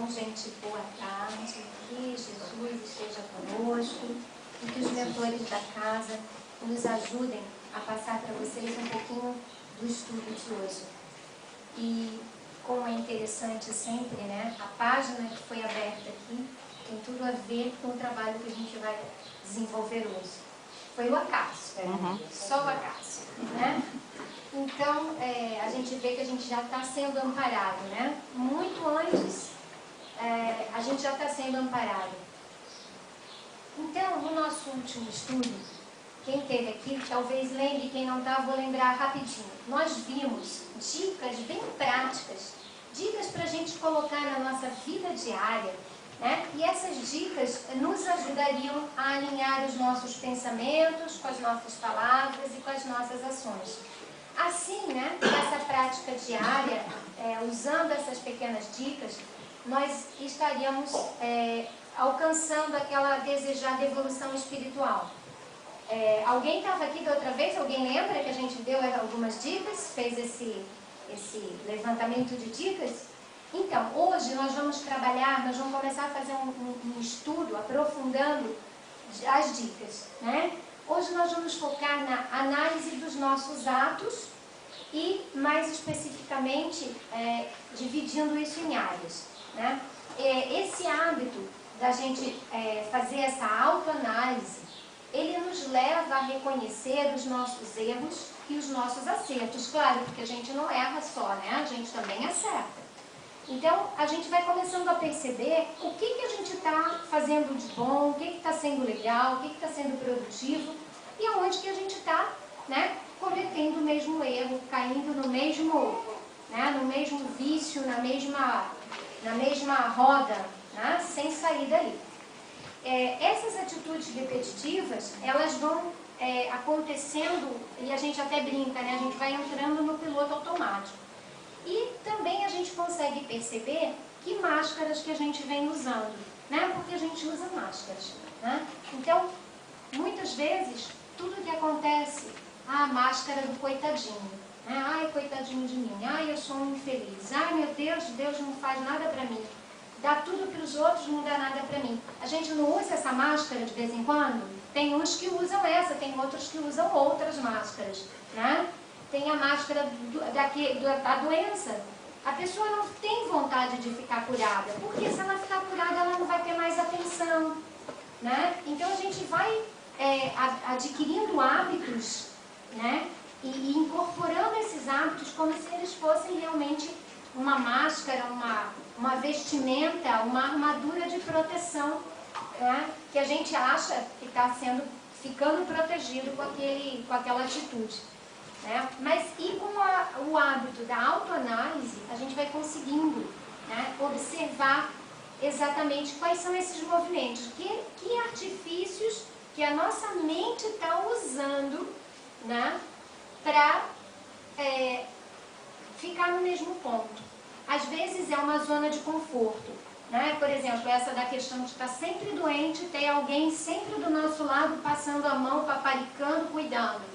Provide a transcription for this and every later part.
Então, gente, boa tarde, que Jesus esteja conosco e que os mentores da casa nos ajudem a passar para vocês um pouquinho do estudo de hoje. E como é interessante sempre, né, a página que foi aberta aqui tem tudo a ver com o trabalho que a gente vai desenvolver hoje. Foi o acaso, só o acaso, né? Então, a gente vê que a gente já está sendo amparado, né? Muito antes, a gente já está sendo amparado. Então, no nosso último estudo, quem esteve aqui, talvez lembre, quem não está, vou lembrar rapidinho. Nós vimos dicas bem práticas, dicas para a gente colocar na nossa vida diária, né? E essas dicas nos ajudariam a alinhar os nossos pensamentos com as nossas palavras e com as nossas ações. Assim, né, nessa prática diária, usando essas pequenas dicas, nós estaríamos alcançando aquela desejada evolução espiritual. Alguém estava aqui da outra vez? Alguém lembra que a gente deu algumas dicas? Fez esse levantamento de dicas? Então, hoje nós vamos trabalhar, nós vamos começar a fazer um estudo aprofundando as dicas, né? Hoje nós vamos focar na análise dos nossos atos e, mais especificamente, dividindo isso em áreas, né? Esse hábito da gente fazer essa autoanálise, ele nos leva a reconhecer os nossos erros e os nossos acertos. Claro, porque a gente não erra só, né? A gente também acerta. Então, a gente vai começando a perceber o que a gente está fazendo de bom, o que está sendo legal, o que está sendo produtivo e aonde que a gente está, né, cometendo o mesmo erro, caindo no mesmo vício, na mesma roda, né, sem sair dali. Essas atitudes repetitivas, elas vão acontecendo, e a gente até brinca, né, a gente vai entrando no piloto automático. E também a gente consegue perceber que máscaras que a gente vem usando, né? Porque a gente usa máscaras, né? Então, muitas vezes, tudo que acontece, a máscara do coitadinho, né? Ai, coitadinho de mim, ai, eu sou um infeliz, ai, meu Deus, Deus não faz nada pra mim, dá tudo para os outros, não dá nada pra mim. A gente não usa essa máscara de vez em quando? Tem uns que usam essa, tem outros que usam outras máscaras, né? Tem a máscara da doença. A pessoa não tem vontade de ficar curada, porque se ela ficar curada, ela não vai ter mais atenção, né? Então a gente vai adquirindo hábitos, né? E incorporando esses hábitos como se eles fossem realmente uma máscara, uma vestimenta, uma armadura de proteção, né? Que a gente acha que está ficando protegido com aquela atitude. Né? Mas e com o hábito da autoanálise, a gente vai conseguindo, né, observar exatamente quais são esses movimentos, que artifícios que a nossa mente está usando, né, para ficar no mesmo ponto. Às vezes é uma zona de conforto, né? Por exemplo, essa da questão de estar sempre doente, ter alguém sempre do nosso lado passando a mão, paparicando, cuidando.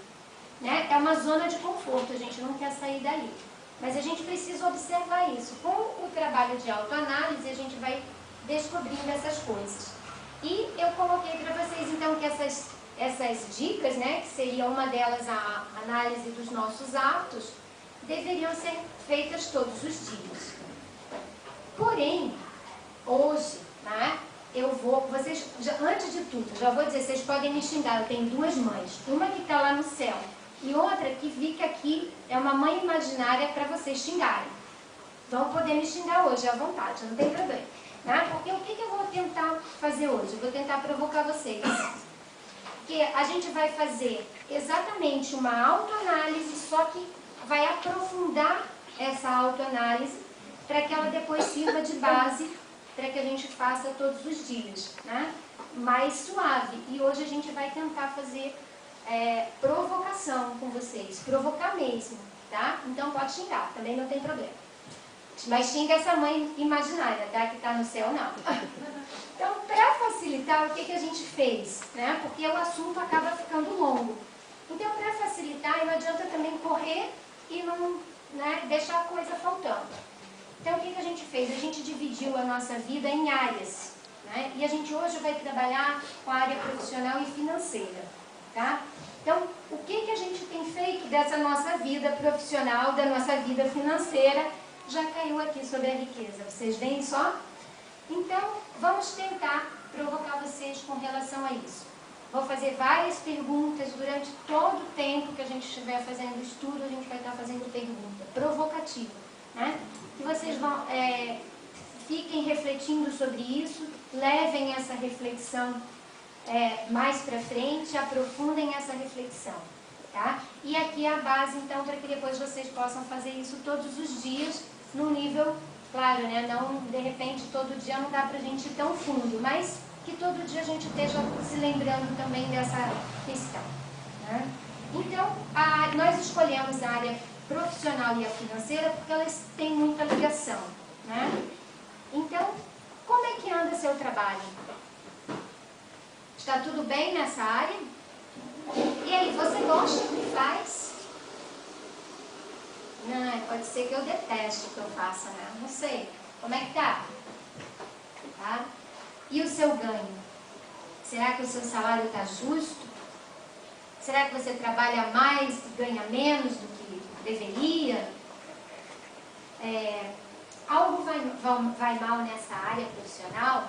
Né? É uma zona de conforto, a gente não quer sair dali. Mas a gente precisa observar isso. Com o trabalho de autoanálise, a gente vai descobrindo essas coisas. E eu coloquei para vocês, então, que essas dicas, né, que seria uma delas a análise dos nossos atos, deveriam ser feitas todos os dias. Porém, hoje, né, antes de tudo, já vou dizer, vocês podem me xingar, eu tenho duas mães. Uma que está lá no céu e outra que fica aqui, é uma mãe imaginária para vocês xingarem. Vão poder me xingar hoje, à vontade, não tem problema. Né? Porque o que eu vou tentar fazer hoje? Eu vou tentar provocar vocês. Porque a gente vai fazer exatamente uma autoanálise, só que vai aprofundar essa autoanálise para que ela depois sirva de base para que a gente faça todos os dias, né? Mais suave. E hoje a gente vai tentar fazer provocação com vocês, provocar mesmo, tá? Então pode xingar, também não tem problema. Mas xinga essa mãe imaginária, tá? Que está no céu, não. Então, para facilitar, o que a gente fez, né? Porque o assunto acaba ficando longo. Então, para facilitar, não adianta também correr e não, né, deixar a coisa faltando. Então, o que a gente fez? A gente dividiu a nossa vida em áreas, né? E a gente hoje vai trabalhar com a área profissional e financeira, tá? Então, o que a gente tem feito dessa nossa vida profissional, da nossa vida financeira, já caiu aqui sobre a riqueza. Vocês veem só? Então, vamos tentar provocar vocês com relação a isso. Vou fazer várias perguntas durante todo o tempo que a gente estiver fazendo o estudo, a gente vai estar fazendo pergunta provocativa, né? Que vocês fiquem refletindo sobre isso, levem essa reflexão mais para frente, aprofundem essa reflexão, tá? E aqui é a base, então, para que depois vocês possam fazer isso todos os dias, num nível, claro, né? Não, de repente, todo dia não dá para a gente ir tão fundo, mas que todo dia a gente esteja se lembrando também dessa questão, né? Então, nós escolhemos a área profissional e a financeira porque elas têm muita ligação, né? Então, como é que anda seu trabalho? Está tudo bem nessa área? E aí, você gosta do que faz? Não, pode ser que eu deteste o que eu faça, né? Não sei. Como é que tá? Tá? E o seu ganho? Será que o seu salário está justo? Será que você trabalha mais e ganha menos do que deveria? Algo vai mal nessa área profissional?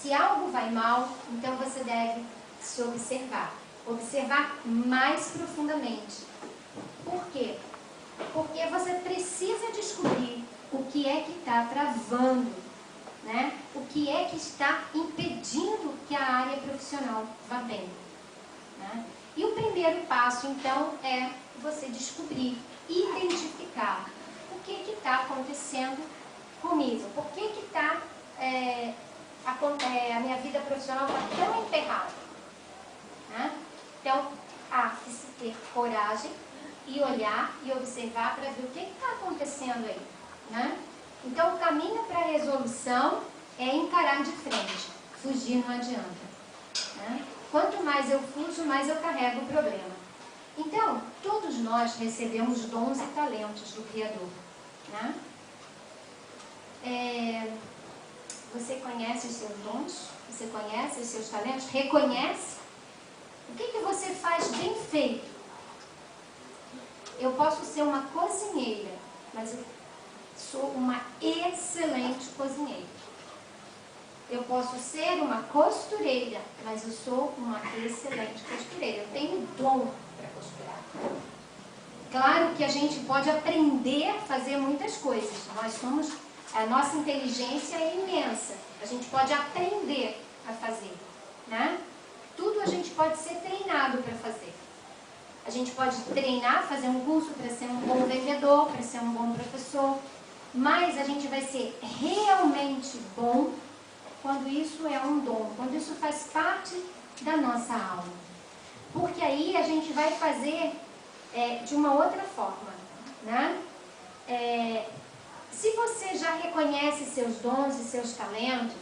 Se algo vai mal, então você deve se observar. Observar mais profundamente. Por quê? Porque você precisa descobrir o que é que está travando, né? O que é que está impedindo que a área profissional vá bem, né? E o primeiro passo, então, é você descobrir, identificar o que está acontecendo comigo. Por que está a minha vida profissional está tão emperrada, né? Então, há que se ter coragem e olhar e observar para ver o que está acontecendo aí, né? Então, o caminho para a resolução é encarar de frente. Fugir não adianta, né? Quanto mais eu fujo, mais eu carrego o problema. Então, todos nós recebemos dons e talentos do Criador, né? Você conhece os seus dons? Você conhece os seus talentos? Reconhece? O que você faz bem feito? Eu posso ser uma cozinheira, mas eu sou uma excelente cozinheira. Eu posso ser uma costureira, mas eu sou uma excelente costureira. Eu tenho dom para costurar. Claro que a gente pode aprender a fazer muitas coisas. A nossa inteligência é imensa. A gente pode aprender a fazer, né? Tudo a gente pode ser treinado para fazer. A gente pode treinar, fazer um curso para ser um bom vendedor, para ser um bom professor. Mas a gente vai ser realmente bom quando isso é um dom, quando isso faz parte da nossa alma. Porque aí a gente vai fazer de uma outra forma, né? Se você já reconhece seus dons e seus talentos,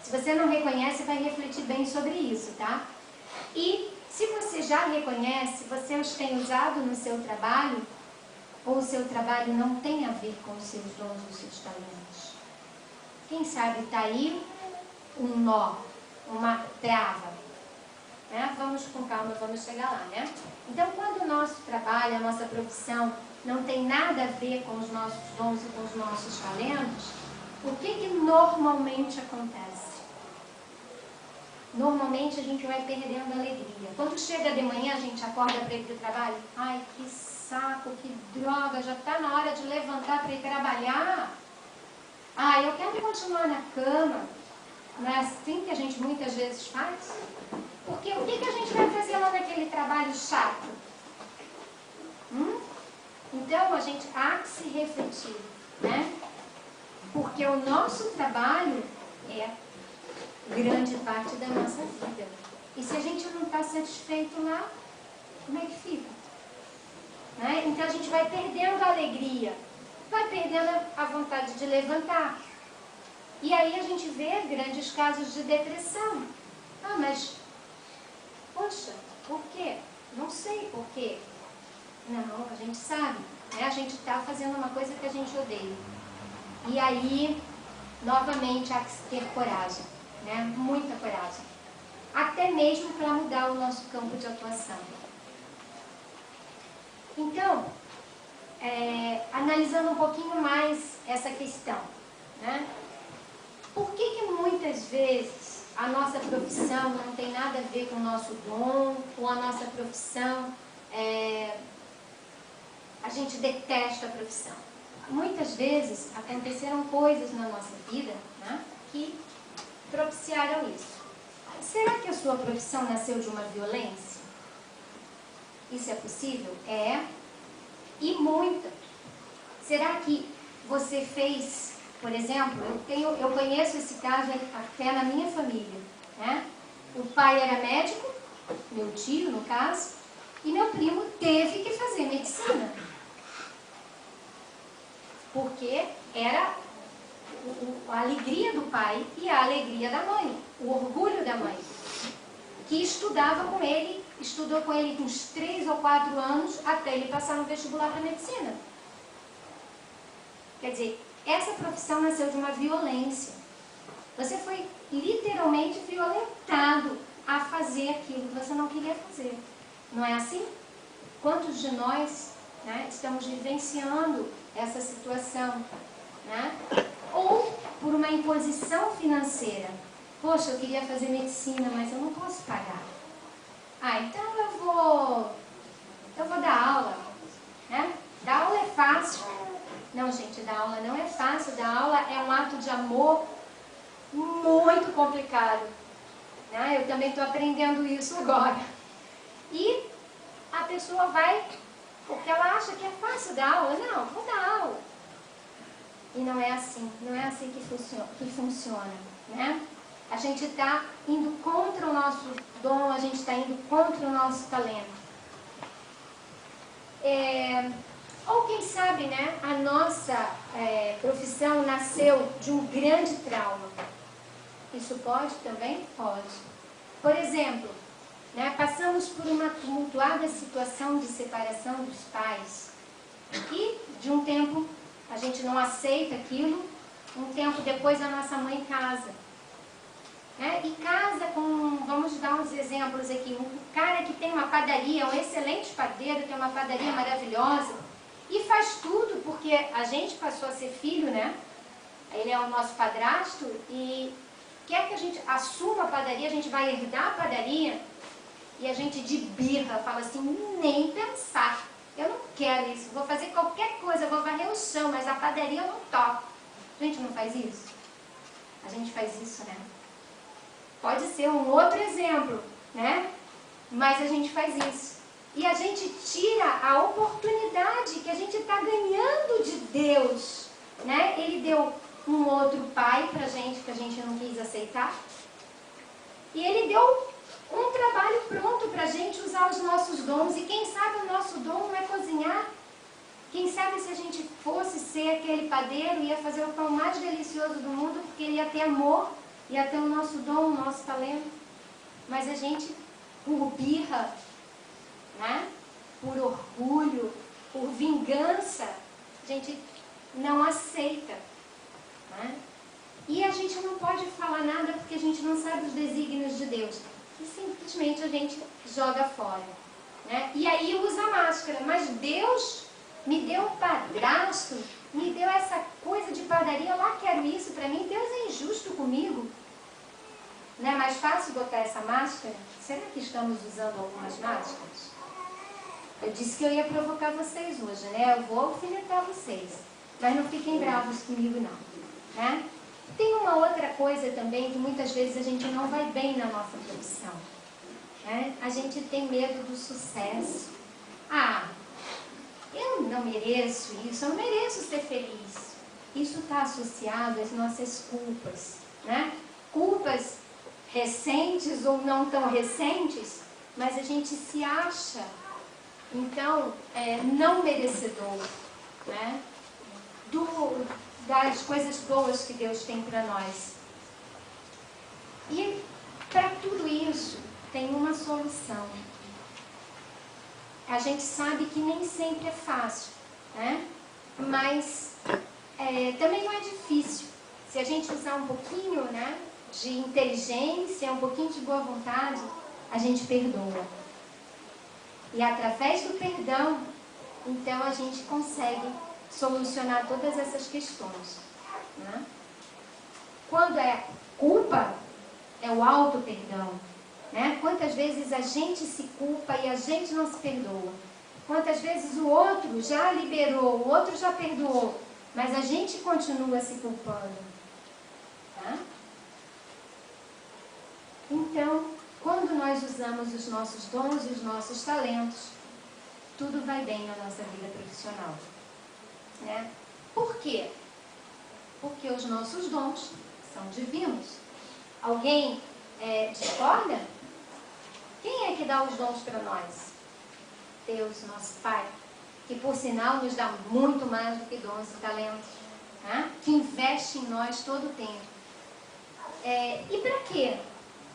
se você não reconhece, vai refletir bem sobre isso, tá? E se você já reconhece, você os tem usado no seu trabalho, ou o seu trabalho não tem a ver com os seus dons e os seus talentos? Quem sabe está aí um nó, uma trava, né? Vamos com calma, vamos chegar lá, né? Então, quando o nosso trabalho, a nossa profissão não tem nada a ver com os nossos dons e com os nossos talentos, o que normalmente acontece? Normalmente a gente vai perdendo a alegria. Quando chega de manhã, a gente acorda para ir para o trabalho. Ai, que saco, que droga, já está na hora de levantar para ir trabalhar. Ai, eu quero continuar na cama. Não é assim que a gente muitas vezes faz? Porque o que a gente vai fazer lá naquele trabalho chato? Então, a gente há que se refletir, né? Porque o nosso trabalho é grande parte da nossa vida. E se a gente não está satisfeito lá, como é que fica? Né? Então, a gente vai perdendo a alegria, vai perdendo a vontade de levantar. E aí a gente vê grandes casos de depressão. Ah, mas, poxa, por quê? Não sei por quê. Não, a gente sabe, né? A gente está fazendo uma coisa que a gente odeia. E aí, novamente, há que ter coragem, né? Muita coragem. Até mesmo para mudar o nosso campo de atuação. Então, analisando um pouquinho mais essa questão, né? Por que muitas vezes a nossa profissão não tem nada a ver com o nosso dom, ou a nossa profissão, a gente detesta a profissão? Muitas vezes aconteceram coisas na nossa vida, né, que propiciaram isso. Será que a sua profissão nasceu de uma violência? Isso é possível? É. E muita. Será que você fez, por exemplo, eu conheço esse caso até na minha família, né? O pai era médico, meu tio no caso, e meu primo teve que fazer medicina. Porque era a alegria do pai e a alegria da mãe, o orgulho da mãe, que estudava com ele, estudou com ele uns 3 ou 4 anos até ele passar no vestibular para medicina. Quer dizer, essa profissão nasceu de uma violência. Você foi literalmente violentado a fazer aquilo que você não queria fazer. Não é assim? Quantos de nós, né, estamos vivenciando essa situação, né? Ou por uma imposição financeira. Poxa, eu queria fazer medicina, mas eu não posso pagar. Então eu vou dar aula, né? Dar aula é fácil. Não, gente, dar aula não é fácil. Dar aula é um ato de amor muito complicado, né? Eu também estou aprendendo isso agora. E a pessoa vai, porque ela acha que é fácil dar aula. Não, vou dar aula. E não é assim que funciona, né? A gente está indo contra o nosso dom, a gente está indo contra o nosso talento. Ou quem sabe, né, a nossa profissão nasceu de um grande trauma. Isso pode também? Pode. Por exemplo, né, passamos por uma tumultuada situação de separação dos pais. E de um tempo a gente não aceita aquilo, um tempo depois a nossa mãe casa. E casa com, vamos dar uns exemplos aqui, um cara que tem uma padaria, um excelente padeiro, tem uma padaria maravilhosa, e faz tudo porque a gente passou a ser filho, né? Ele é o nosso padrasto e quer que a gente assuma a padaria, a gente vai herdar a padaria, e a gente de birra fala assim, nem pensar, eu não quero isso, vou fazer qualquer coisa, vou varrer o chão, mas a padaria eu não toco. A gente não faz isso? A gente faz isso, né? Pode ser um outro exemplo, né? Mas a gente faz isso. E a gente tira a oportunidade que a gente está ganhando de Deus, né? Ele deu um outro pai pra gente que a gente não quis aceitar. E ele deu um trabalho pronto pra gente usar os nossos dons. E quem sabe o nosso dom não é cozinhar. Quem sabe se a gente fosse ser aquele padeiro, ia fazer o pão mais delicioso do mundo, porque ele ia ter amor, ia ter o nosso dom, o nosso talento. Mas a gente, por birra, né? Por orgulho, por vingança, a gente não aceita. Né? E a gente não pode falar nada porque a gente não sabe os desígnios de Deus. E simplesmente a gente joga fora. Né? E aí usa a máscara. Mas Deus me deu um padrasto, me deu essa coisa de padaria, eu lá quero isso para mim. Deus é injusto comigo. Não é mais fácil botar essa máscara? Será que estamos usando algumas máscaras? Eu disse que eu ia provocar vocês hoje, né? Eu vou alfinetar vocês. Mas não fiquem bravos comigo, não. Né? Tem uma outra coisa também que muitas vezes a gente não vai bem na nossa profissão. Né? A gente tem medo do sucesso. Eu não mereço isso, eu não mereço ser feliz. Isso está associado às nossas culpas. Né? Culpas recentes ou não tão recentes, mas a gente se acha, então, não merecedor, né? Das coisas boas que Deus tem para nós. E para tudo isso tem uma solução. A gente sabe que nem sempre é fácil, né? Mas também não é difícil. Se a gente usar um pouquinho, né, de inteligência, um pouquinho de boa vontade, a gente perdoa. E através do perdão, então a gente consegue solucionar todas essas questões, né? Quando é culpa, é o auto-perdão, né? Quantas vezes a gente se culpa e a gente não se perdoa? Quantas vezes o outro já liberou, o outro já perdoou, mas a gente continua se culpando, tá? Então, quando nós usamos os nossos dons e os nossos talentos, tudo vai bem na nossa vida profissional, né? Por quê? Porque os nossos dons são divinos. Alguém discorda? Quem é que dá os dons para nós? Deus, nosso Pai, que por sinal nos dá muito mais do que dons e talentos, né? Que investe em nós todo o tempo. E para quê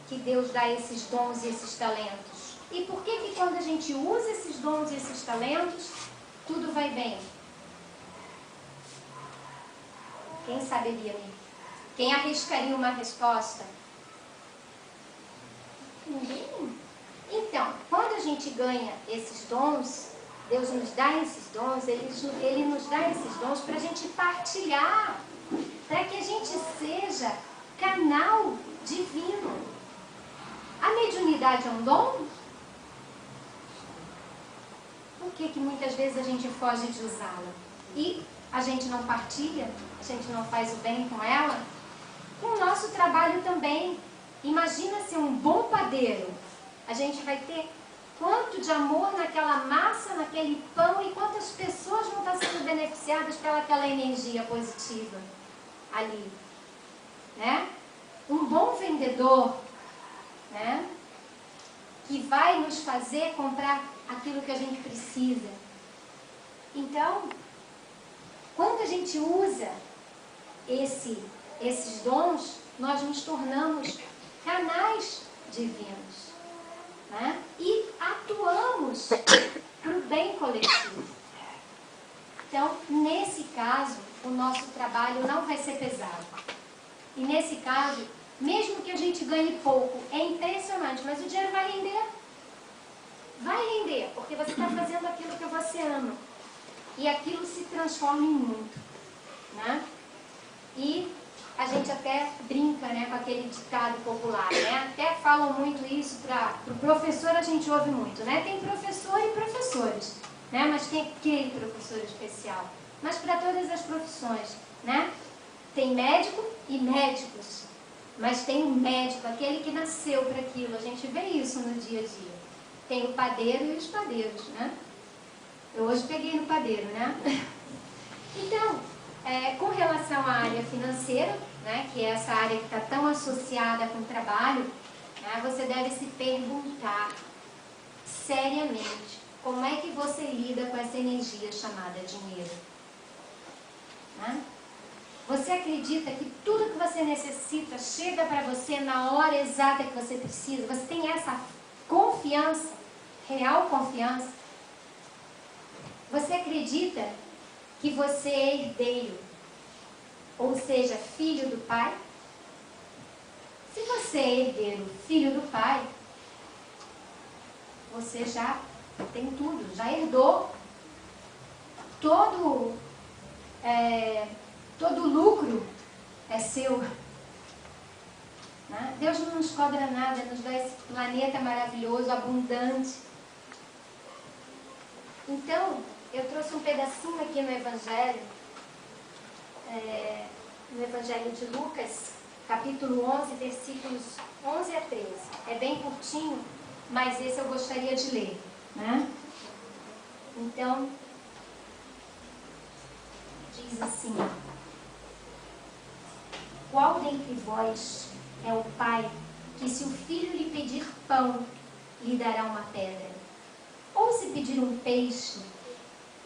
que Deus dá esses dons e esses talentos? E por que quando a gente usa esses dons e esses talentos, tudo vai bem? Quem saberia, amigo? Quem arriscaria uma resposta? Ninguém. Então, quando a gente ganha esses dons, Deus nos dá esses dons, Ele nos dá esses dons para a gente partilhar, para que a gente seja canal divino. A mediunidade é um dom? Por que muitas vezes a gente foge de usá-la? E a gente não partilha? A gente não faz o bem com ela? Com o nosso trabalho também. Imagina ser um bom padeiro. A gente vai ter quanto de amor naquela massa, naquele pão, e quantas pessoas vão estar sendo beneficiadas pelaquela energia positiva ali, né? Um bom vendedor, né, que vai nos fazer comprar aquilo que a gente precisa. Então, quando a gente usa esses dons, nós nos tornamos canais divinos, né? E atuamos para o bem coletivo. Então, nesse caso, o nosso trabalho não vai ser pesado. E nesse caso, mesmo que a gente ganhe pouco, é impressionante, mas o dinheiro vai render. Vai render, porque você está fazendo aquilo que você ama. E aquilo se transforma em muito, né? E a gente até brinca, né, com aquele ditado popular, né? Até falam muito isso para o professor, a gente ouve muito, né? Tem professor e professores, né? Mas tem aquele professor especial. Mas para todas as profissões, né? Tem médico e médicos, mas tem um médico, aquele que nasceu para aquilo. A gente vê isso no dia a dia. Tem o padeiro e os padeiros, né? Eu hoje peguei no padeiro, né? Então, com relação à área financeira, né, que é essa área que está tão associada com o trabalho, né, você deve se perguntar seriamente como é que você lida com essa energia chamada dinheiro. Né? Você acredita que tudo que você necessita chega para você na hora exata que você precisa? Você tem essa confiança, real confiança? Você acredita que você é herdeiro, ou seja, filho do Pai? Se você é herdeiro, filho do Pai, você já tem tudo, já herdou. Todo lucro é seu. Né? Deus não nos cobra nada, nos dá esse planeta maravilhoso, abundante. Então, eu trouxe um pedacinho aqui no Evangelho, no Evangelho de Lucas, capítulo 11, versículos 11 a 13. É bem curtinho, mas esse eu gostaria de ler. Né? Então, diz assim: qual dentre vós é o pai que, se o filho lhe pedir pão, lhe dará uma pedra? Ou se pedir um peixe,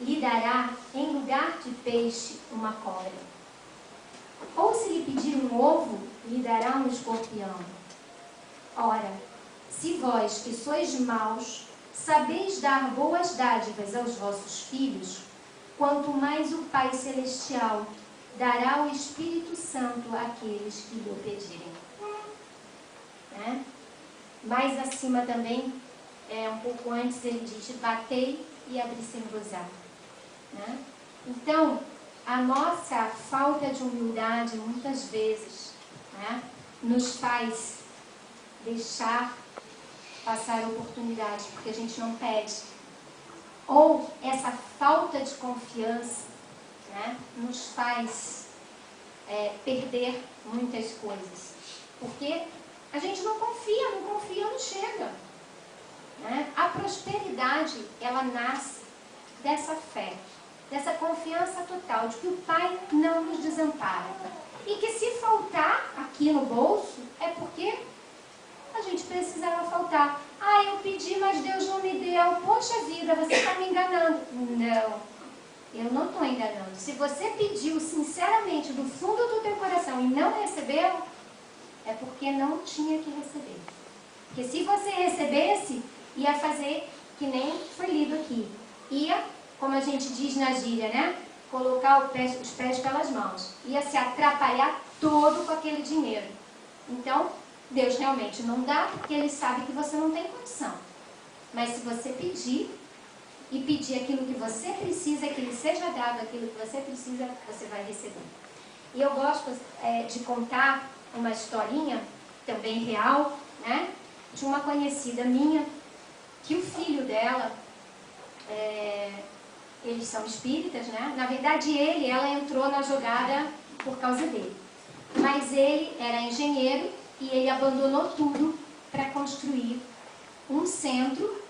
lhe dará, em lugar de peixe, uma cobra? Ou se lhe pedir um ovo, lhe dará um escorpião? Ora, se vós, que sois maus, sabeis dar boas dádivas aos vossos filhos, quanto mais o Pai Celestial dará o Espírito Santo àqueles que lhe pedirem. Né? Mais acima também, um pouco antes, ele diz, batei e abri-se-vos-á. Né? Então, a nossa falta de humildade, muitas vezes, né, nos faz deixar passar a oportunidade, porque a gente não pede. Ou essa falta de confiança, né, nos faz perder muitas coisas. Porque a gente não confia, não chega. Né? A prosperidade, ela nasce dessa fé, dessa confiança total, de que o Pai não nos desampara. E que se faltar aqui no bolso, é porque a gente precisava faltar. Ah, eu pedi, mas Deus não me deu. Poxa vida, você está me enganando. Não, eu não estou enganando. Se você pediu sinceramente do fundo do teu coração e não recebeu, é porque não tinha que receber. Porque se você recebesse, ia fazer que nem foi lido aqui. Ia, como a gente diz na gíria, né? Colocar os pés pelas mãos. Ia se atrapalhar todo com aquele dinheiro. Então, Deus realmente não dá, porque Ele sabe que você não tem condição. Mas se você pedir, e pedir aquilo que você precisa, que lhe seja dado aquilo que você precisa, você vai receber. E eu gosto de contar uma historinha, também real, né? De uma conhecida minha, que o filho dela, eles são espíritas, né? Na verdade, ela entrou na jogada por causa dele. Mas ele era engenheiro e ele abandonou tudo para construir um centro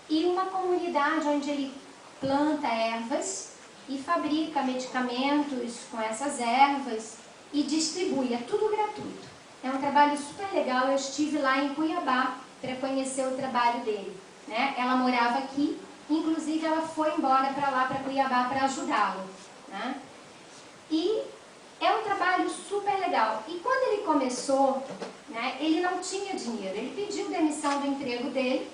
e uma comunidade onde ele planta ervas e fabrica medicamentos com essas ervas e distribui. É tudo gratuito. É um trabalho super legal. Eu estive lá em Cuiabá para conhecer o trabalho dele. Né? Ela morava aqui, inclusive ela foi embora para lá, para Cuiabá, para ajudá-lo. Né? E é um trabalho super legal. E quando ele começou, né, ele não tinha dinheiro. Ele pediu demissão do emprego dele.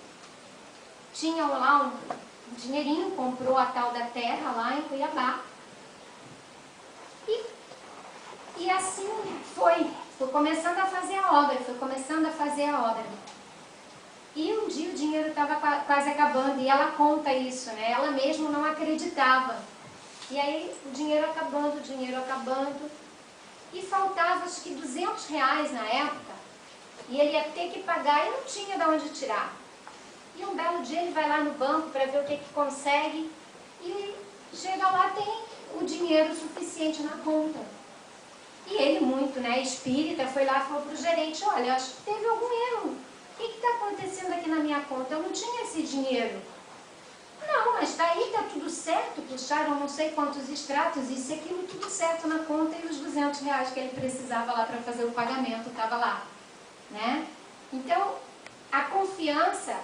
Tinha lá um dinheirinho, comprou a tal da terra lá em Cuiabá. E assim foi começando a fazer a obra, E um dia o dinheiro estava quase acabando, e ela conta isso, né? Ela mesma não acreditava. E aí o dinheiro acabando, e faltava acho que R$200 na época, e ele ia ter que pagar e não tinha de onde tirar. E um belo dia ele vai lá no banco para ver o que consegue, e chega lá, tem o dinheiro suficiente na conta. E ele, muito, né, espírita, foi lá e falou para o gerente, olha, acho que teve algum erro. O que está acontecendo aqui na minha conta? Eu não tinha esse dinheiro. Não, mas está aí, está tudo certo. Puxaram não sei quantos extratos, isso e aquilo, tudo certo na conta, e os R$200 que ele precisava lá para fazer o pagamento estava lá. Né? Então, a confiança,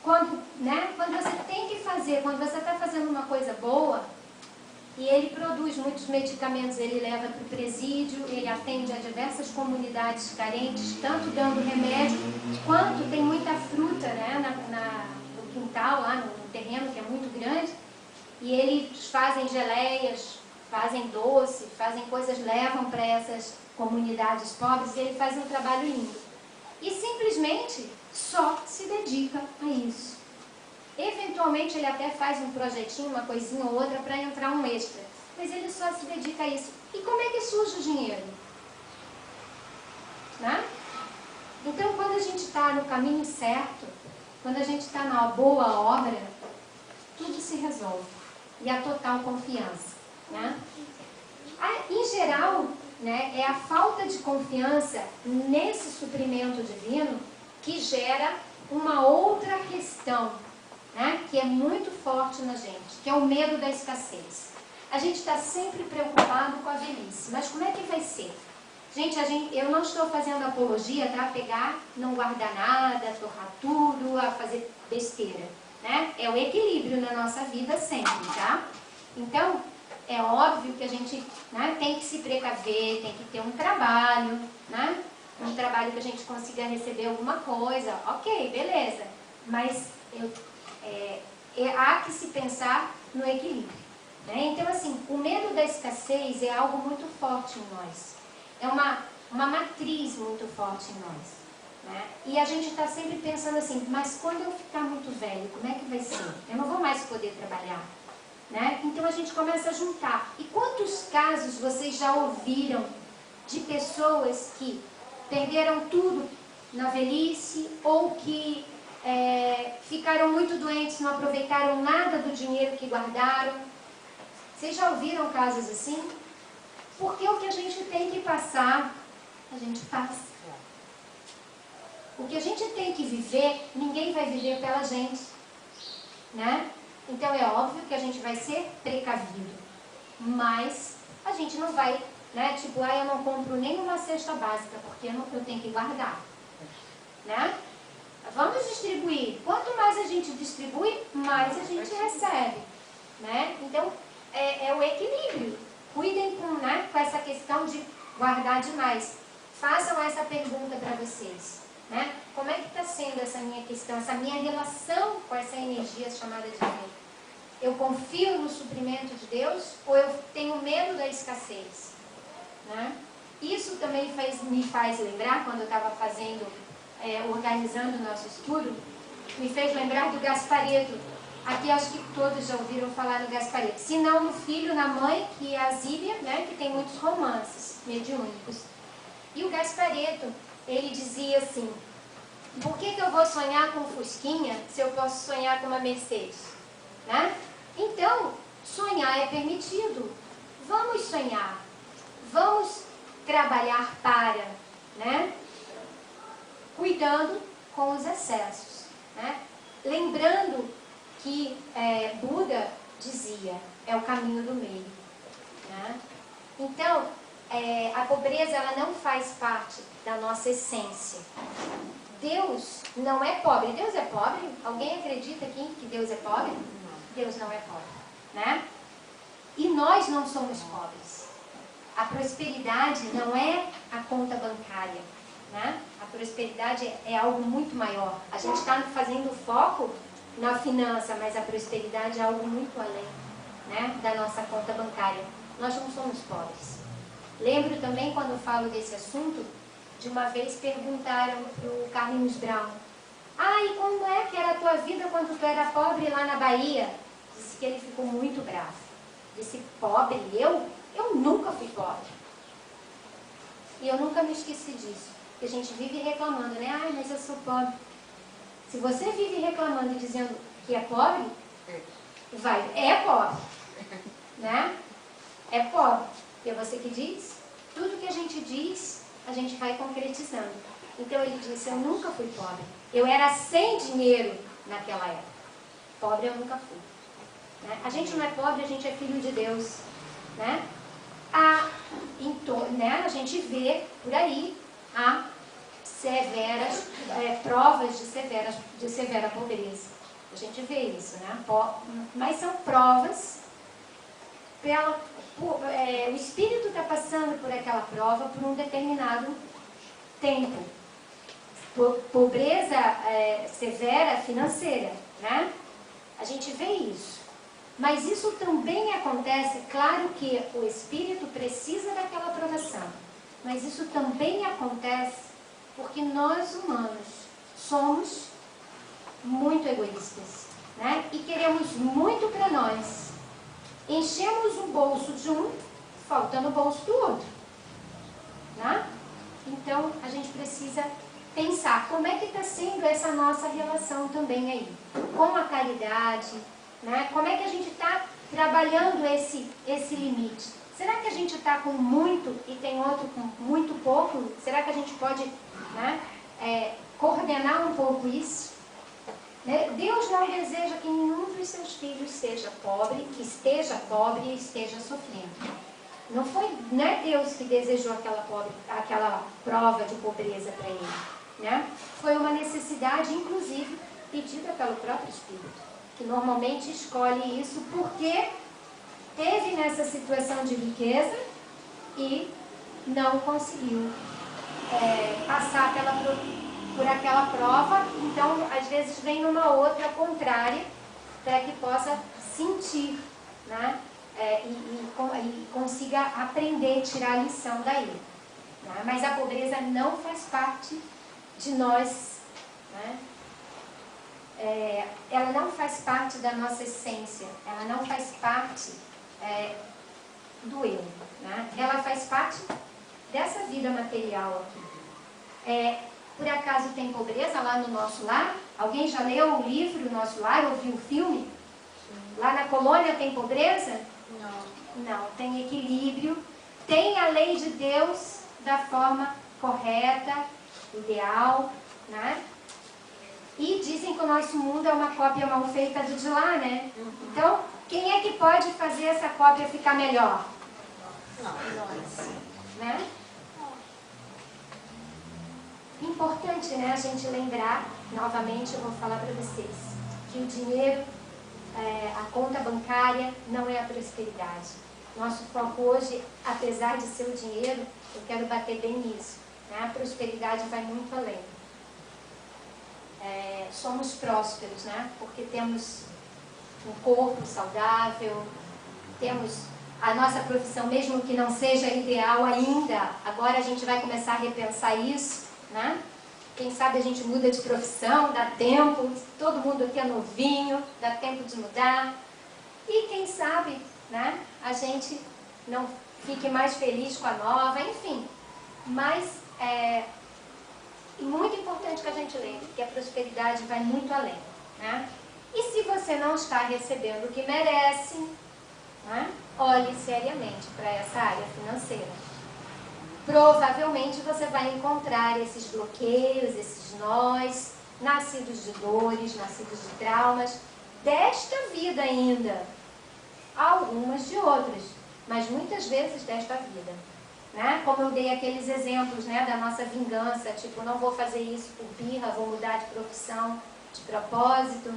quando você tem que fazer, quando você está fazendo uma coisa boa, e ele produz muitos medicamentos, ele leva para o presídio, ele atende a diversas comunidades carentes, tanto dando remédio, quanto tem muita fruta, né, no quintal, lá no terreno, que é muito grande, e eles fazem geleias, fazem doce, fazem coisas, levam para essas comunidades pobres, e ele faz um trabalho lindo. E simplesmente só se dedica a isso. Eventualmente ele até faz um projetinho, uma coisinha ou outra para entrar um extra. Mas ele só se dedica a isso. E como é que surge o dinheiro? Né? Então quando a gente está no caminho certo, quando a gente está na boa obra, tudo se resolve. E a total confiança. Né? Em geral, né, é a falta de confiança nesse suprimento divino que gera uma outra questão, né, que é muito forte na gente, que é o medo da escassez. A gente está sempre preocupado com a velhice, mas como é que vai ser? Gente, eu não estou fazendo apologia, tá? Pegar, não guardar nada, torrar tudo, a fazer besteira, né? É o equilíbrio na nossa vida sempre, tá? Então, é óbvio que a gente, né, tem que se precaver, tem que ter um trabalho, né? Um trabalho que a gente consiga receber alguma coisa, ok, beleza, mas há que se pensar no equilíbrio. Né? Então, assim, o medo da escassez é algo muito forte em nós. É uma matriz muito forte em nós. Né? E a gente está sempre pensando assim, mas quando eu ficar muito velho, como é que vai ser? Eu não vou mais poder trabalhar. Né? Então a gente começa a juntar. E quantos casos vocês já ouviram de pessoas que perderam tudo na velhice ou que ficaram muito doentes, não aproveitaram nada do dinheiro que guardaram? Vocês já ouviram casos assim? Porque o que a gente tem que passar, a gente passa. O que a gente tem que viver, ninguém vai viver pela gente. Né? Então é óbvio que a gente vai ser precavido. Mas a gente não vai, né? Tipo, eu não compro nenhuma cesta básica, porque eu tenho que guardar. Né? Vamos distribuir. Quanto mais a gente distribui, mais a gente recebe. Né? Então, é o equilíbrio. Cuidem com essa questão de guardar demais. Façam essa pergunta para vocês. Né? Como é que está sendo essa minha questão, essa minha relação com essa energia chamada dinheiro? Eu confio no suprimento de Deus ou eu tenho medo da escassez? Né? Isso também me faz lembrar, quando eu estava organizando o nosso estudo, me fez lembrar do Gasparetto. Aqui acho que todos já ouviram falar no Gasparetto. Se não no filho, na mãe, que é a Zíbia, né, que tem muitos romances mediúnicos. E o Gasparetto, ele dizia assim, por que eu vou sonhar com um Fusquinha se eu posso sonhar com uma Mercedes? Né? Então, sonhar é permitido. Vamos sonhar. Vamos trabalhar para, né? Cuidando com os excessos. Né? Lembrando que Buda dizia, é o caminho do meio. Né? Então, a pobreza ela não faz parte da nossa essência. Deus não é pobre. Deus é pobre? Alguém acredita aqui que Deus é pobre? Não. Deus não é pobre. Né? E nós não somos pobres. A prosperidade não é a conta bancária. Né? A prosperidade é algo muito maior. A gente está fazendo foco na finança, mas a prosperidade é algo muito além, né, da nossa conta bancária. Nós não somos pobres. Lembro também, quando eu falo desse assunto, de uma vez perguntaram para o Carlinhos Brown, e como é que era a tua vida quando tu era pobre lá na Bahia? Disse que ele ficou muito bravo. Disse, pobre? Eu nunca fui pobre. E eu nunca me esqueci disso. Porque a gente vive reclamando, né? Mas eu sou pobre. Se você vive reclamando e dizendo que é pobre, é pobre. Né? É pobre. E é você que diz? Tudo que a gente diz, a gente vai concretizando. Então ele disse, eu nunca fui pobre. Eu era sem dinheiro naquela época. Pobre eu nunca fui. Né? A gente não é pobre, a gente é filho de Deus. Né? A gente vê por aí severas provas de severa pobreza. A gente vê isso, né? Mas são provas o espírito está passando por aquela prova por um determinado tempo. Pobreza severa financeira, né? A gente vê isso. Mas isso também acontece, claro que o espírito precisa daquela provação, mas isso também acontece porque nós humanos somos muito egoístas, né? E queremos muito para nós. Enchemos o bolso de um, falta no bolso do outro. Né? Então, a gente precisa pensar como é que está sendo essa nossa relação também aí, com a caridade, né? Como é que a gente está trabalhando esse limite. Será que a gente está com muito e tem outro com muito pouco? Será que a gente pode, né, coordenar um pouco isso? Deus não deseja que nenhum dos seus filhos seja pobre, esteja pobre e esteja sofrendo. Não é Deus que desejou aquela prova de pobreza para ele. Né? Foi uma necessidade, inclusive, pedida pelo próprio Espírito, que normalmente escolhe isso porque teve nessa situação de riqueza e não conseguiu passar por aquela prova, então às vezes vem numa outra contrária para que possa sentir, né, e consiga aprender, tirar a lição daí. Né? Mas a pobreza não faz parte de nós, né? Ela não faz parte da nossa essência, ela não faz parte do eu. Né? Ela faz parte dessa vida material aqui. Por acaso tem pobreza lá no Nosso Lar? Alguém já leu o livro Nosso Lar ou viu o filme? Lá na colônia tem pobreza? Não, tem equilíbrio, tem a lei de Deus da forma correta, ideal, né? E dizem que o nosso mundo é uma cópia mal feita do de lá, né? Então, quem é que pode fazer essa cópia ficar melhor? Nós. Né? Importante, né, a gente lembrar, novamente eu vou falar para vocês, que o dinheiro, a conta bancária não é a prosperidade. Nosso foco hoje, apesar de ser o dinheiro, eu quero bater bem nisso. Né? A prosperidade vai muito além. Somos prósperos, né? Porque temos um corpo saudável, temos a nossa profissão, mesmo que não seja ideal ainda, agora a gente vai começar a repensar isso, né? Quem sabe a gente muda de profissão, dá tempo, todo mundo aqui é novinho, dá tempo de mudar. E quem sabe, né, a gente não fique mais feliz com a nova, enfim. Mas é muito importante que a gente lembre que a prosperidade vai muito além. Né? E se você não está recebendo o que merece, né, olhe seriamente para essa área financeira. Provavelmente você vai encontrar esses bloqueios, esses nós, nascidos de dores, nascidos de traumas, desta vida ainda. Algumas de outras, mas muitas vezes desta vida. Né? Como eu dei aqueles exemplos, né, da nossa vingança, tipo, não vou fazer isso por birra, vou mudar de profissão, de propósito.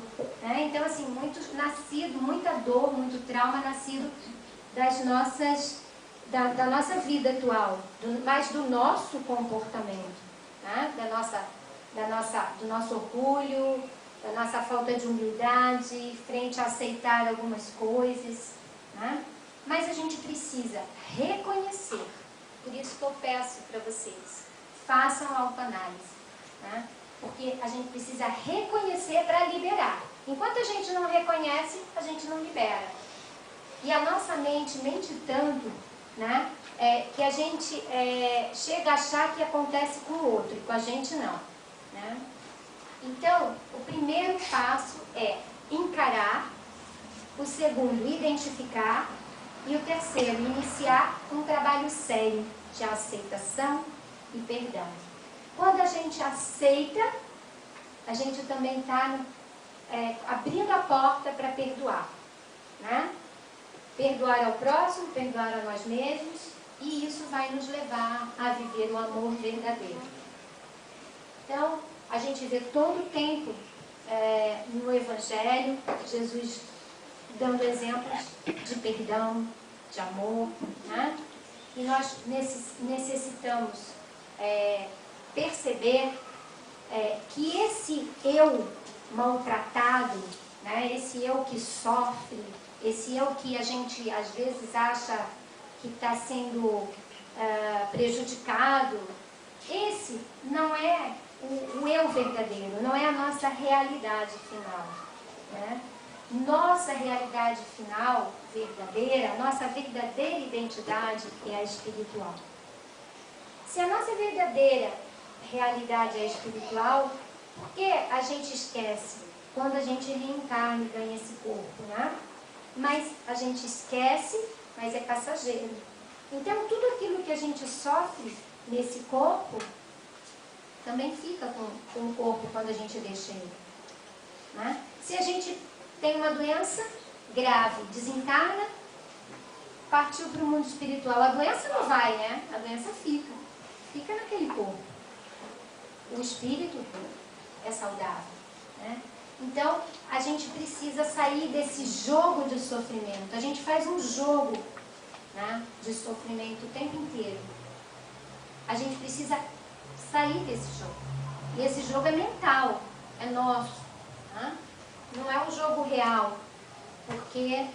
Né? Então, assim, muita dor, muito trauma nascido das nossas... Da nossa vida atual, mas do nosso comportamento, né? Do nosso orgulho, da nossa falta de humildade, frente a aceitar algumas coisas. Né? Mas a gente precisa reconhecer, por isso que eu peço para vocês, façam autoanálise. Né? Porque a gente precisa reconhecer para liberar. Enquanto a gente não reconhece, a gente não libera. E a nossa mente mente tanto, né, que a gente chega a achar que acontece com o outro, e com a gente não. Né? Então, o primeiro passo é encarar, o segundo, identificar, e o terceiro, iniciar um trabalho sério de aceitação e perdão. Quando a gente aceita, a gente também está abrindo a porta para perdoar. Né? Perdoar ao próximo, perdoar a nós mesmos, e isso vai nos levar a viver o amor verdadeiro. Então, a gente vê todo o tempo no Evangelho, Jesus dando exemplos de perdão, de amor, né? E nós necessitamos perceber que esse eu maltratado, né? Esse eu que sofre, esse eu que a gente às vezes acha que está sendo prejudicado, esse não é o eu verdadeiro, não é a nossa realidade final. Né? Nossa realidade final, verdadeira, nossa verdadeira identidade é a espiritual. Se a nossa verdadeira realidade é espiritual, por que a gente esquece quando a gente reencarna e ganha esse corpo, né? Mas a gente esquece, mas é passageiro. Então, tudo aquilo que a gente sofre nesse corpo, também fica com o corpo quando a gente deixa ele. Né? Se a gente tem uma doença grave, desencarna, partiu para o mundo espiritual. A doença não vai, né? A doença fica naquele corpo. O espírito é saudável. Né? Então, a gente precisa sair desse jogo de sofrimento. A gente faz um jogo, né, de sofrimento o tempo inteiro. A gente precisa sair desse jogo. E esse jogo é mental, é nosso. Né? Não é um jogo real. Porque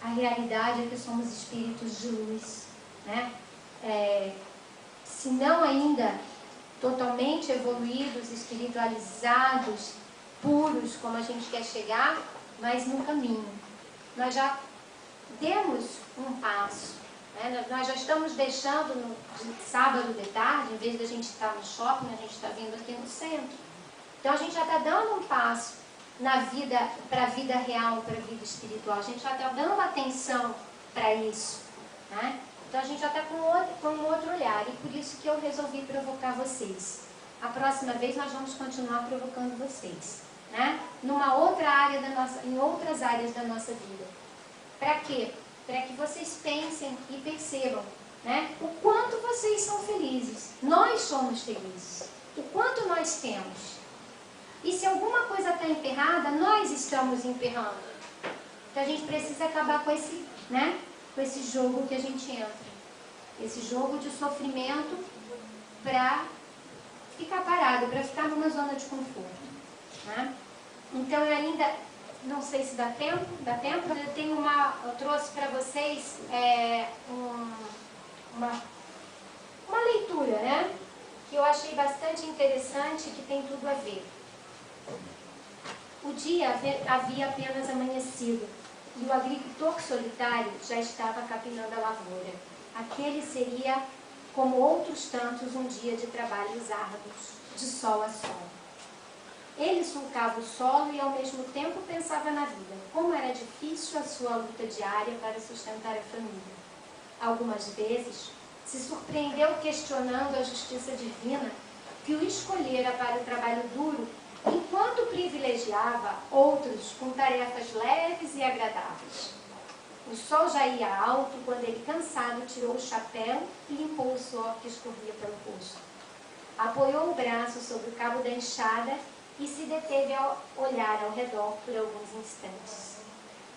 A realidade é que somos espíritos de luz, né? Se não ainda totalmente evoluídos, espiritualizados, puros, como a gente quer chegar, mas no caminho. Nós já demos um passo, né? Nós já estamos deixando no sábado de tarde, em vez de a gente estar no shopping, a gente está vindo aqui no centro. Então a gente já está dando um passo na vida, para a vida real, para a vida espiritual. A gente já está dando atenção para isso, né? Então a gente já está com um outro olhar, e por isso que eu resolvi provocar vocês. A próxima vez nós vamos continuar provocando vocês, né? Numa outra área da nossa, em outras áreas da nossa vida. Para quê? Para que vocês pensem e percebam, né, o quanto vocês são felizes. Nós somos felizes. O quanto nós temos. E se alguma coisa está emperrada, nós estamos emperrando. Então a gente precisa acabar com esse, né, com esse jogo que a gente entra. Esse jogo de sofrimento para ficar parado, para ficar numa zona de conforto, né? Então eu ainda não sei se dá tempo. Eu tenho eu trouxe para vocês uma leitura, né? Que eu achei bastante interessante, que tem tudo a ver. O dia havia apenas amanhecido e o agricultor solitário já estava capinando a lavoura. Aquele seria, como outros tantos, um dia de trabalhos árduos, de sol a sol. Ele sulcava o solo e ao mesmo tempo pensava na vida. Como era difícil a sua luta diária para sustentar a família. Algumas vezes se surpreendeu questionando a justiça divina que o escolhera para o trabalho duro, enquanto privilegiava outros com tarefas leves e agradáveis. O sol já ia alto quando ele, cansado, tirou o chapéu e limpou o suor que escorria pelo rosto. Apoiou o braço sobre o cabo da enxada e se deteve a olhar ao redor por alguns instantes.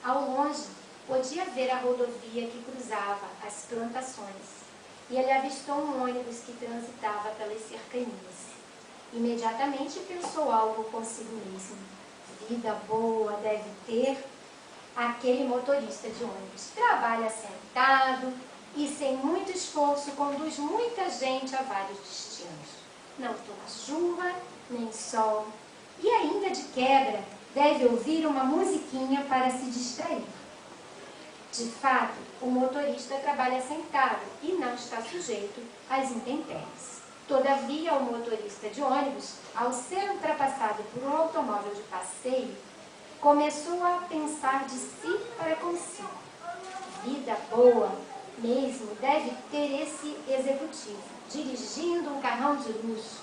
Ao longe, podia ver a rodovia que cruzava as plantações, e ele avistou um ônibus que transitava pelas cercanias. Imediatamente pensou algo consigo mesmo. Vida boa deve ter aquele motorista de ônibus. Trabalha sentado e, sem muito esforço, conduz muita gente a vários destinos. Não toma chuva, nem sol. E ainda de quebra, deve ouvir uma musiquinha para se distrair. De fato, o motorista trabalha sentado e não está sujeito às intempéries. Todavia, o motorista de ônibus, ao ser ultrapassado por um automóvel de passeio, começou a pensar de si para consigo. Vida boa mesmo deve ter esse executivo, dirigindo um carrão de luxo.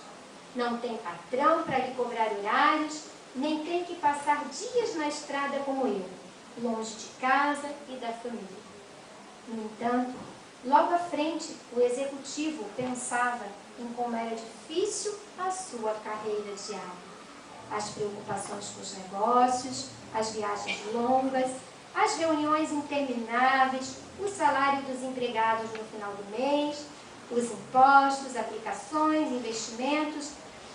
Não tem patrão para lhe cobrar horários, nem tem que passar dias na estrada como eu, longe de casa e da família. No entanto, logo à frente, o executivo pensava em como era difícil a sua carreira diária. As preocupações com os negócios, as viagens longas, as reuniões intermináveis, o salário dos empregados no final do mês, os impostos, aplicações, investimentos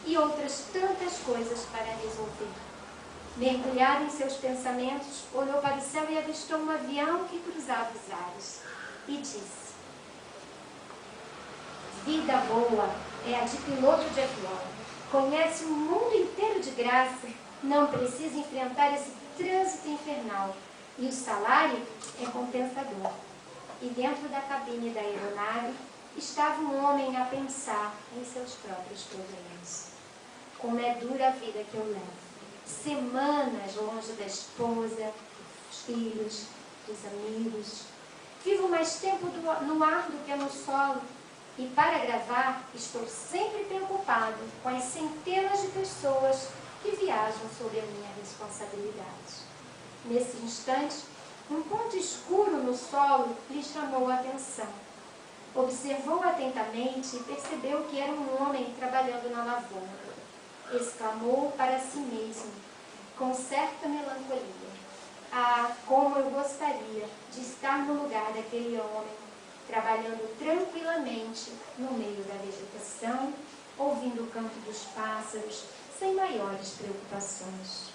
e outras tantas coisas para resolver. Mergulhado em seus pensamentos, olhou para o céu e avistou um avião que cruzava os ares e disse: vida boa é a de piloto de avião. Conhece o mundo inteiro de graça, não precisa enfrentar esse trânsito infernal e o salário é compensador. E dentro da cabine da aeronave estava um homem a pensar em seus próprios problemas. Como é dura a vida que eu levo. Semanas longe da esposa, dos filhos, dos amigos. Vivo mais tempo no ar do que no solo. E para gravar, estou sempre preocupado com as centenas de pessoas que viajam sob a minha responsabilidade. Nesse instante, um ponto escuro no solo lhe chamou a atenção. Observou atentamente e percebeu que era um homem trabalhando na lavoura. Exclamou para si mesmo, com certa melancolia: ah, como eu gostaria de estar no lugar daquele homem, trabalhando tranquilamente no meio da vegetação, ouvindo o canto dos pássaros, sem maiores preocupações.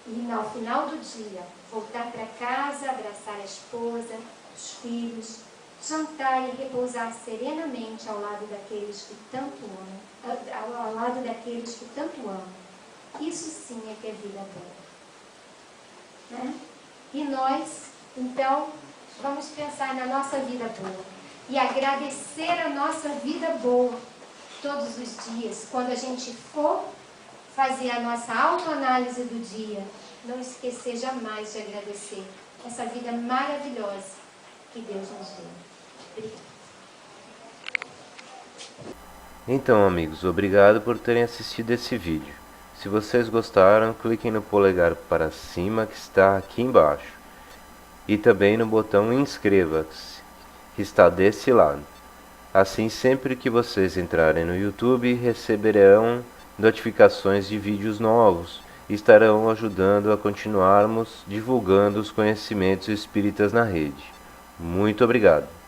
e ao final do dia voltar para casa, abraçar a esposa, os filhos, jantar e repousar serenamente ao lado daqueles que tanto amam, ao lado daqueles que tanto amam. Isso sim é que é vida boa, né? E nós, então, vamos pensar na nossa vida boa e agradecer a nossa vida boa todos os dias. Quando a gente for fazer a nossa autoanálise do dia, não esquecer jamais de agradecer essa vida maravilhosa que Deus nos deu. Obrigada. Então, amigos, obrigado por terem assistido esse vídeo. Se vocês gostaram, cliquem no polegar para cima que está aqui embaixo. E também no botão inscreva-se, que está desse lado. Assim, sempre que vocês entrarem no YouTube, receberão notificações de vídeos novos e estarão ajudando a continuarmos divulgando os conhecimentos espíritas na rede. Muito obrigado!